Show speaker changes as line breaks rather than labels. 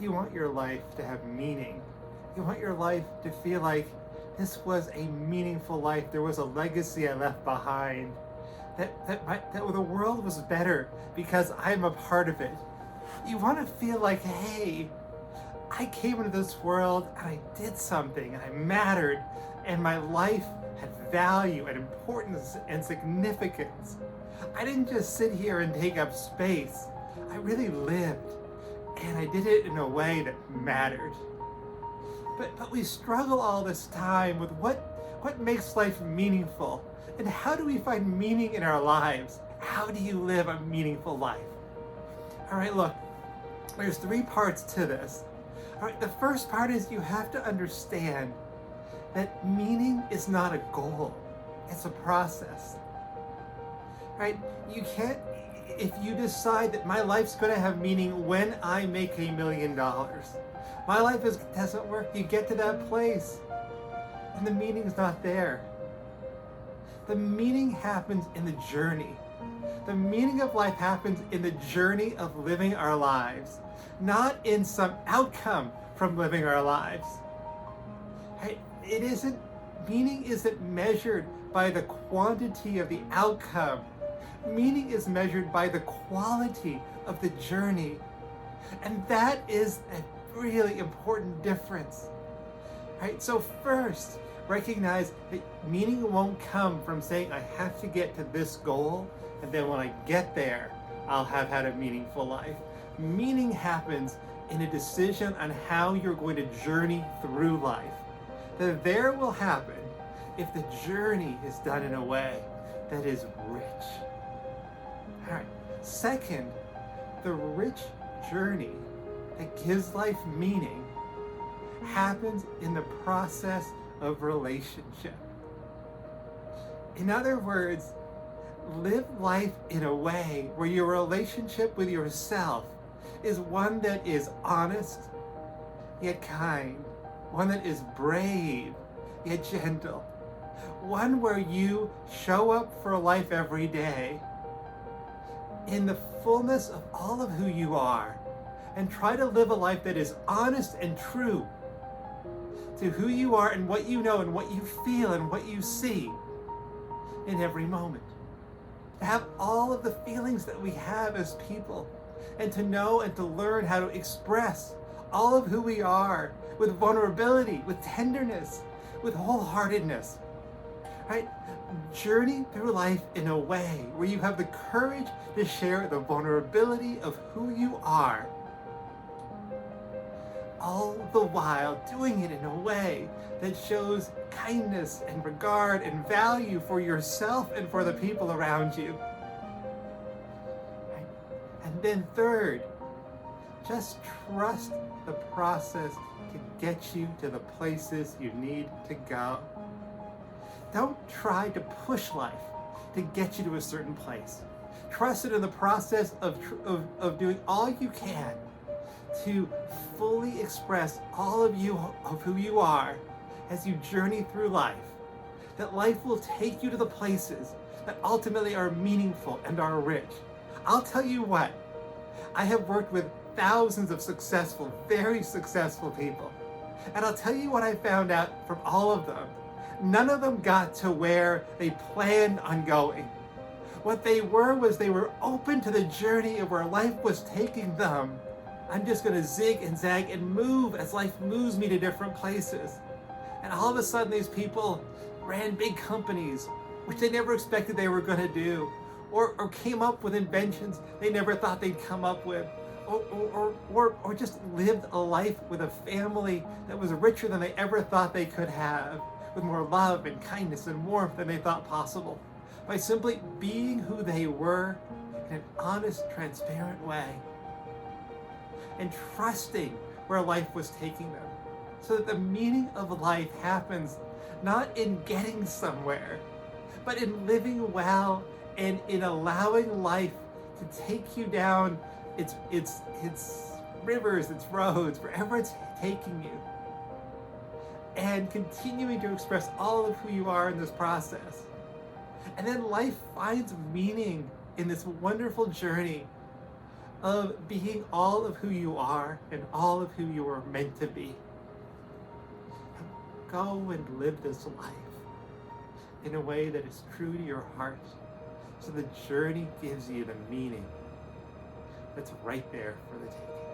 You want your life to have meaning. You want your life to feel like this was a meaningful life. There was a legacy I left behind. That the world was better because I'm a part of it. You want to feel like, hey, I came into this world and I did something and I mattered and my life had value and importance and significance. I didn't just sit here and take up space. I really lived and I did it in a way that mattered. But we struggle all this time with what makes life meaningful and how do we find meaning in our lives? How do you live a meaningful life? All right, look, there's three parts to this. All right, the first part is you have to understand that meaning is not a goal, it's a process. Right? You can't, if you decide that my life's going to have meaning when I make $1 million, my life doesn't work. You get to that place and the meaning's not there. The meaning happens in the journey. The meaning of life happens in the journey of living our lives, not in some outcome from living our lives. Right? Meaning isn't measured by the quantity of the outcome. Meaning is measured by the quality of the journey. And that is a really important difference. Right? So first, recognize that meaning won't come from saying I have to get to this goal and then when I get there, I'll have had a meaningful life. Meaning happens in a decision on how you're going to journey through life. The there will happen if the journey is done in a way that is rich. All right. Second, the rich journey that gives life meaning happens in the process of relationship. In other words, live life in a way where your relationship with yourself is one that is honest, yet kind, one that is brave, yet gentle, one where you show up for life every day in the fullness of all of who you are and try to live a life that is honest and true to who you are and what you know and what you feel and what you see in every moment. To have all of the feelings that we have as people and to know and to learn how to express all of who we are with vulnerability, with tenderness, with wholeheartedness. Right? Journey through life in a way where you have the courage to share the vulnerability of who you are, all the while doing it in a way that shows kindness and regard and value for yourself and for the people around you. Right? And then third, just trust the process to get you to the places you need to go. Don't try to push life to get you to a certain place. Trust it in the process of doing all you can to fully express all of who you are as you journey through life. That life will take you to the places that ultimately are meaningful and are rich. I'll tell you what, I have worked with thousands of successful, very successful people. And I'll tell you what I found out from all of them. None of them got to where they planned on going. What they were was they were open to the journey of where life was taking them. I'm just going to zig and zag and move as life moves me to different places. And all of a sudden these people ran big companies, which they never expected they were going to do, or came up with inventions they never thought they'd come up with, or just lived a life with a family that was richer than they ever thought they could have, with more love and kindness and warmth than they thought possible, by simply being who they were in an honest, transparent way, and trusting where life was taking them. So that the meaning of life happens not in getting somewhere, but in living well and in allowing life to take you down its rivers, its roads, wherever it's taking you, and continuing to express all of who you are in this process. And then life finds meaning in this wonderful journey of being all of who you are and all of who you are meant to be. Go and live this life in a way that is true to your heart, so the journey gives you the meaning that's right there for the taking.